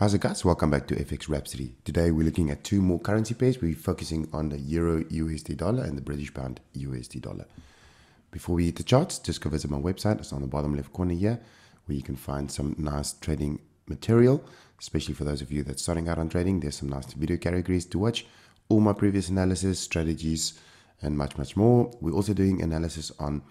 How's it guys? Welcome back to FX Rhapsody. Today we're looking at two more currency pairs. We're focusing on the Euro USD dollar and the British pound USD dollar. Before we hit the charts, just go visit my website. It's on the bottom left corner here, where you can find some nice trading material, especially for those of you that's starting out on trading. There's some nice video categories to watch, all my previous analysis, strategies, and much more. We're also doing analysis on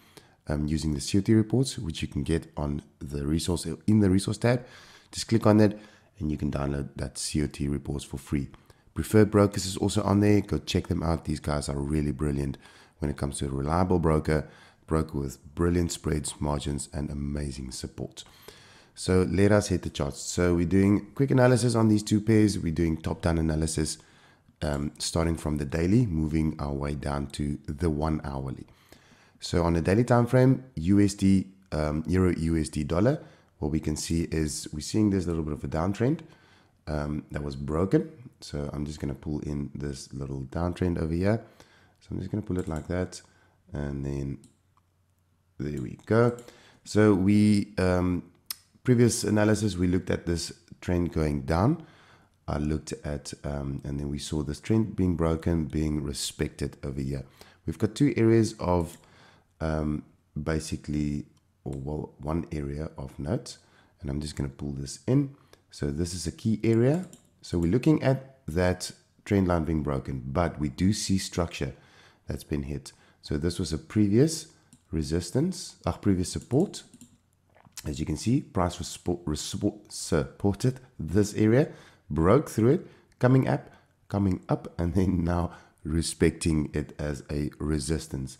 using the COT reports, which you can get on the resource in the resource tab. Just click on that and you can download that COT reports for free. Preferred Brokers is also on there. Go check them out. These guys are really brilliant when it comes to a reliable broker with brilliant spreads, margins, and amazing support. So let us hit the charts. So we're doing quick analysis on these two pairs. We're doing top-down analysis, starting from the daily, moving our way down to the 1 hourly. So on the daily time frame, USD, Euro USD dollar, what we can see is we're seeing this little bit of a downtrend that was broken. So I'm just going to pull in this little downtrend over here. So I'm just going to pull it like that, and then there we go. So we previous analysis, we looked at this trend going down. I looked at and then we saw this trend being broken, being respected over here. We've got two areas of basically, or well, one area of note, and I'm just going to pull this in. So this is a key area. So we're looking at that trend line being broken, but we do see structure that's been hit. So this was a previous resistance, previous support. As you can see, price was supported this area, broke through it, coming up, and then now respecting it as a resistance,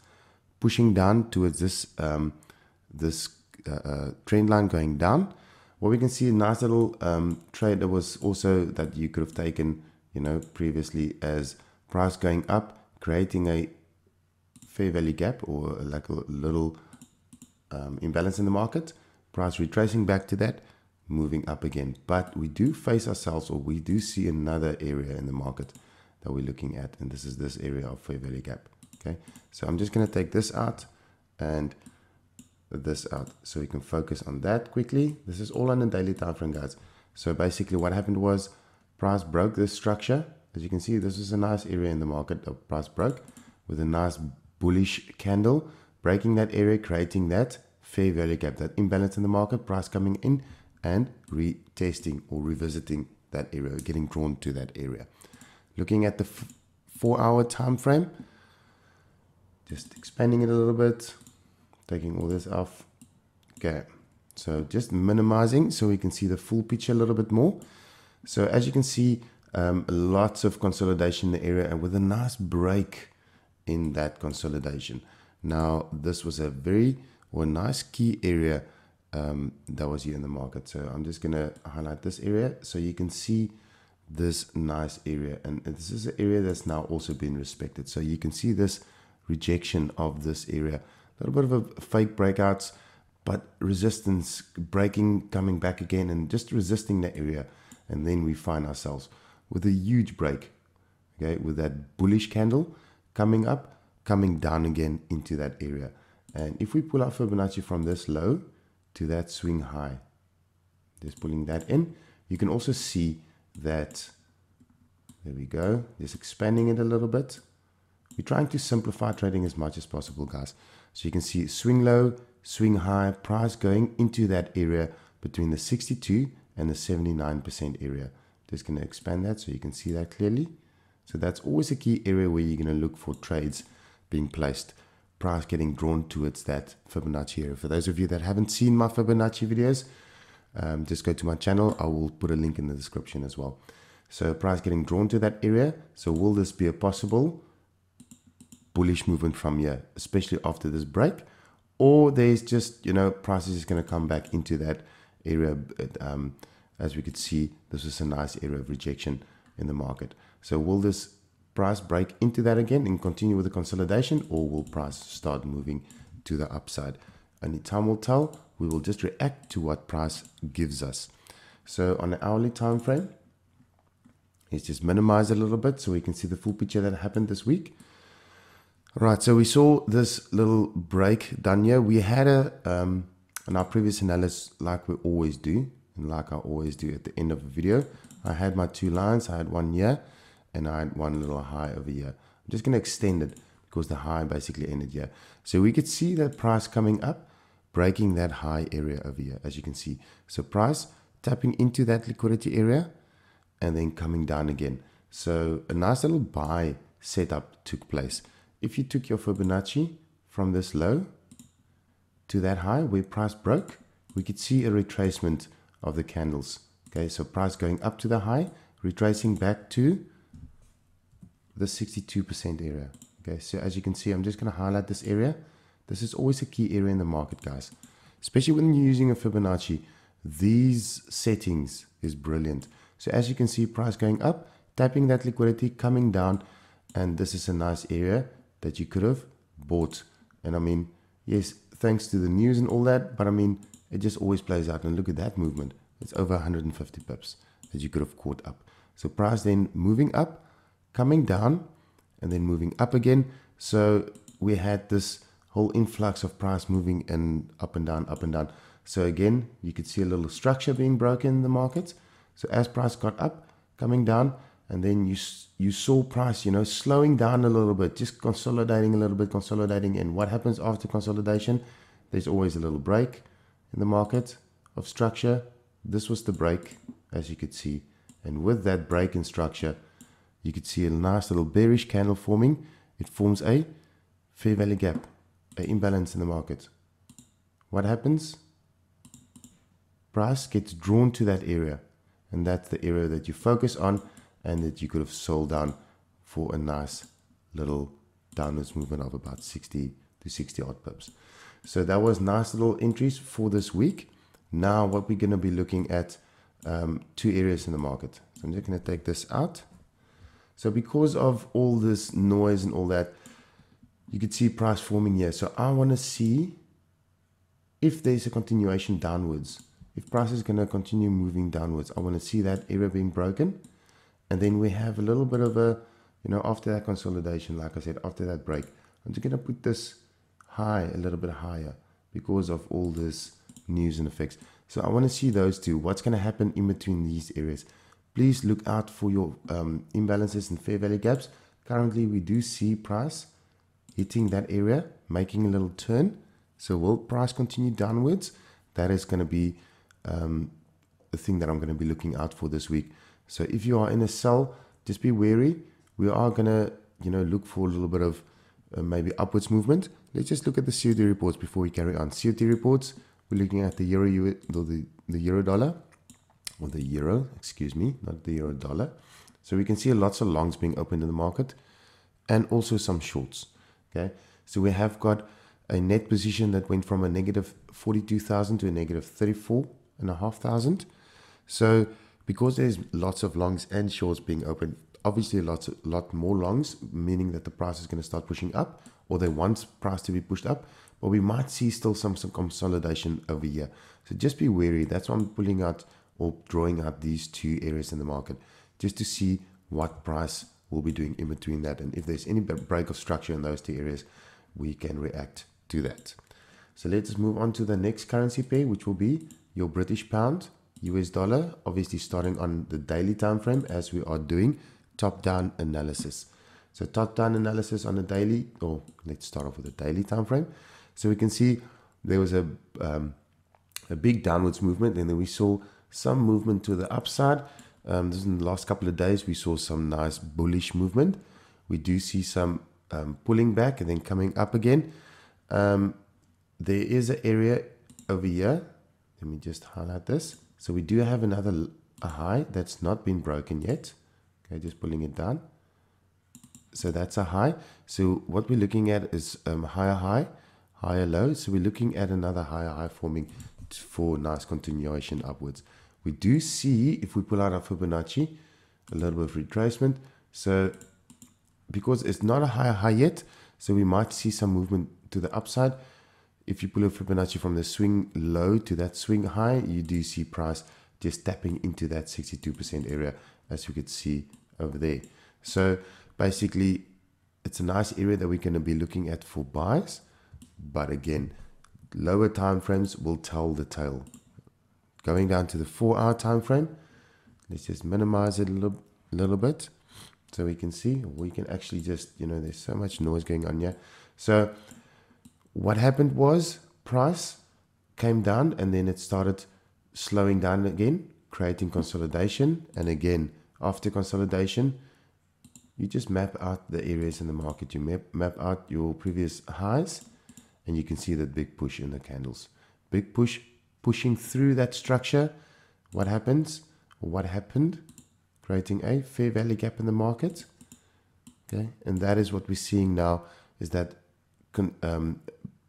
pushing down towards this trend line going down. What we can see, a nice little trade that was also that you could have taken, previously, as price going up, creating a fair value gap or like a little imbalance in the market, price retracing back to that, moving up again. But we do face ourselves, or we do see another area in the market that we're looking at, and this is this area of fair value gap. Okay, so I'm just going to take this out and this out so we can focus on that quickly. This is all on the daily time frame, guys. So basically what happened was price broke this structure. As you can see, this is a nice area in the market that price broke with a nice bullish candle, breaking that area, creating that fair value gap, that imbalance in the market, price coming in and retesting or revisiting that area, getting drawn to that area. Looking at the 4-hour time frame, just expanding it a little bit, taking all this off. Okay, so just minimizing so we can see the full picture a little bit more. So as you can see, lots of consolidation in the area, and with a nice break in that consolidation. Now this was a nice key area that was here in the market. So I'm just going to highlight this area so you can see this nice area, and this is an area that's now also been respected. So you can see this rejection of this area, a little bit of a fake breakouts, but resistance breaking, coming back again, and just resisting that area. And then we find ourselves with a huge break, okay, with that bullish candle coming up, coming down again into that area. And if we pull out Fibonacci from this low to that swing high, just pulling that in, you can also see that, there we go, just expanding it a little bit. We're trying to simplify trading as much as possible, guys. So you can see swing low, swing high, price going into that area between the 62 and the 79% area. Just going to expand that so you can see that clearly. So that's always a key area where you're going to look for trades being placed, price getting drawn towards that Fibonacci area. For those of you that haven't seen my Fibonacci videos, just go to my channel. I will put a link in the description as well. So price getting drawn to that area. So will this be a possible bullish movement from here, especially after this break? Or there's just, price is just going to come back into that area. As we could see, this is a nice area of rejection in the market. So will this price break into that again and continue with the consolidation, or will price start moving to the upside? Only time will tell. We will just react to what price gives us. So on the hourly time frame, let's just minimize a little bit so we can see the full picture that happened this week. Right, so we saw this little break done here. We had in our previous analysis, like we always do, And like I always do at the end of a video, I had my two lines. I had one here and I had one little high over here. I'm just going to extend it because the high basically ended here. So we could see that price coming up, breaking that high area over here, as you can see. So price tapping into that liquidity area and then coming down again. So a nice little buy setup took place. If you took your Fibonacci from this low to that high where price broke, we could see a retracement of the candles. Okay, so price going up to the high, retracing back to the 62% area. Okay, so as you can see, I'm just going to highlight this area. This is always a key area in the market, guys. Especially when you're using a Fibonacci, these settings is brilliant. So as you can see, price going up, tapping that liquidity, coming down, and this is a nice area that you could have bought. And I mean, yes, thanks to the news and all that, but I mean, it just always plays out. And look at that movement. It's over 150 pips that you could have caught up. So price then moving up, coming down, and then moving up again. So we had this whole influx of price moving and up and down, up and down. So again, you could see a little structure being broken in the markets. So as price got up, coming down, and then you saw price, you know, slowing down a little bit, just consolidating a little bit, consolidating. And what happens after consolidation? There's always a little break in the market of structure. This was the break, as you could see. And with that break in structure, you could see a nice little bearish candle forming. It forms a fair value gap, an imbalance in the market. What happens? Price gets drawn to that area, and that's the area that you focus on and that you could have sold down for a nice little downwards movement of about 60 to 60 odd pips. So that was nice little entries for this week. Now what we're going to be looking at, two areas in the market. So I'm just going to take this out. So because of all this noise and all that, you could see price forming here. So I want to see if there's a continuation downwards. If price is going to continue moving downwards, I want to see that area being broken. And then we have a little bit of a, you know, after that consolidation, like I said, after that break, I'm just going to put this high a little bit higher because of all this news and effects. So I want to see those two. What's going to happen in between these areas? Please look out for your imbalances and fair value gaps. Currently, we do see price hitting that area, making a little turn. So will price continue downwards? That is going to be the thing that I'm going to be looking out for this week. So if you are in a sell, just be wary. We are going to, you know, look for a little bit of maybe upwards movement. Let's just look at the COT reports before we carry on. COT reports, we're looking at the euro, the euro dollar, or the euro, excuse me, not the euro dollar. So we can see lots of longs being opened in the market and also some shorts. Okay, so we have got a net position that went from a negative 42,000 to a negative 34,500. So because there's lots of longs and shorts being opened, obviously a lot more longs, meaning that the price is going to start pushing up, or they want price to be pushed up, but we might see still some consolidation over here. So just be wary. That's why I'm pulling out or drawing out these two areas in the market, just to see what price will be doing in between that. And if there's any break of structure in those two areas, we can react to that. So let's move on to the next currency pair, which will be your British pound, US dollar, obviously starting on the daily time frame as we are doing top-down analysis. So top-down analysis on a daily, or let's start off with a daily time frame. So we can see there was a big downwards movement, and then we saw some movement to the upside. This in the last couple of days, we saw some nice bullish movement. We do see some pulling back and then coming up again. There is an area over here. Let me just highlight this. So we do have a high that's not been broken yet. Okay, just pulling it down. So that's a high. So what we're looking at is higher high, higher low. So we're looking at another higher high forming for nice continuation upwards. We do see, if we pull out our Fibonacci, a little bit of retracement. So because it's not a higher high yet, so we might see some movement to the upside. If you pull a Fibonacci from the swing low to that swing high, you do see price just tapping into that 62% area, as you could see over there. So basically, it's a nice area that we're going to be looking at for buys. But again, lower time frames will tell the tale. Going down to the 4-hour time frame, let's just minimize it a little bit so we can see. We can actually just, there's so much noise going on here. So what happened was price came down and then it started slowing down again, creating consolidation. And again, after consolidation, you just map out the areas in the market. You map out your previous highs and you can see that big push in the candles. Big push, pushing through that structure. What happens? What happened? Creating a fair value gap in the market. Okay, and that is what we're seeing now, is that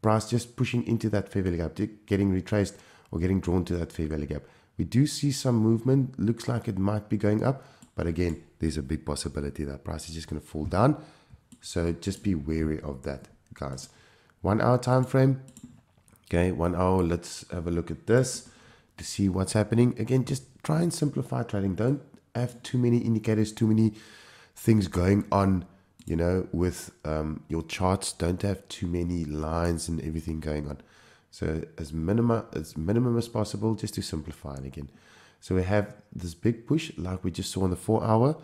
price just pushing into that fair value gap, getting retraced or getting drawn to that fair value gap. We do see some movement. Looks like it might be going up, but again, there's a big possibility that price is just going to fall down. So just be wary of that, guys. 1 hour time frame. Okay, 1 hour. Let's have a look at this to see what's happening. Again, just try and simplify trading. Don't have too many indicators, too many things going on, with your charts. Don't have too many lines and everything going on. So as minimum as possible, just to simplify it again. So we have this big push like we just saw on the 4 hour.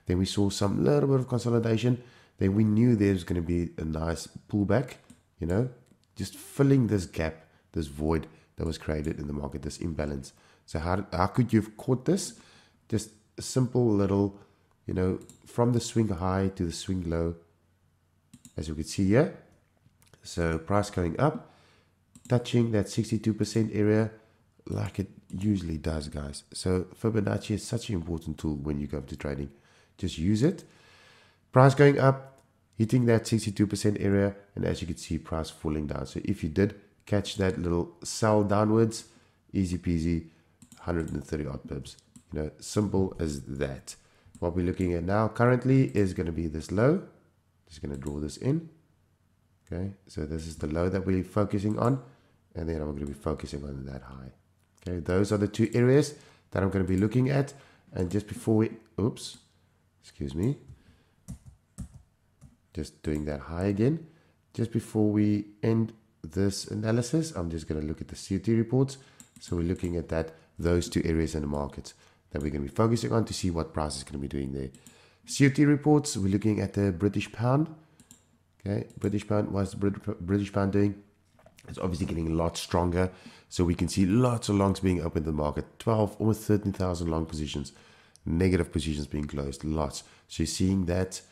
Then we saw some little bit of consolidation. Then we knew there's going to be a nice pullback, just filling this gap, this void that was created in the market, this imbalance. So how could you have caught this? Just a simple little, from the swing high to the swing low, as you can see here. So price going up, touching that 62% area like it usually does, guys. So Fibonacci is such an important tool when you go to trading. Just use it. Price going up, hitting that 62% area, and as you can see, price falling down. So if you did catch that little sell downwards, easy peasy, 130 odd pips. Simple as that. What we're looking at now currently is going to be this low. Just going to draw this in. Okay, so this is the low that we're focusing on, and then I'm going to be focusing on that high. Okay, those are the two areas that I'm going to be looking at. And just before we, excuse me, just doing that high again. Just before we end this analysis, I'm just going to look at the COT reports. So we're looking at those two areas in the markets that we're going to be focusing on to see what price is going to be doing there. COT reports, we're looking at the British pound. Okay, British pound, what's the British pound doing? It's obviously getting a lot stronger. So we can see lots of longs being opened in the market. 12, almost 13,000 long positions. Negative positions being closed, lots. So you're seeing that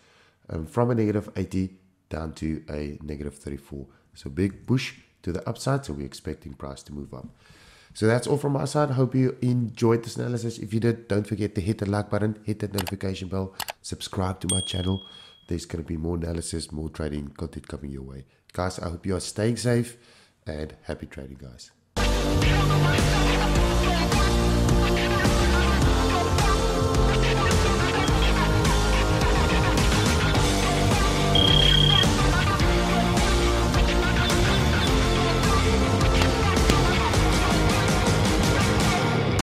from a negative 80 down to a negative 34. So big push to the upside. So we're expecting price to move up. So that's all from my side. I hope you enjoyed this analysis. If you did, don't forget to hit the like button, hit that notification bell, subscribe to my channel. There's going to be more analysis, more trading content coming your way. Guys, I hope you are staying safe and happy trading, guys.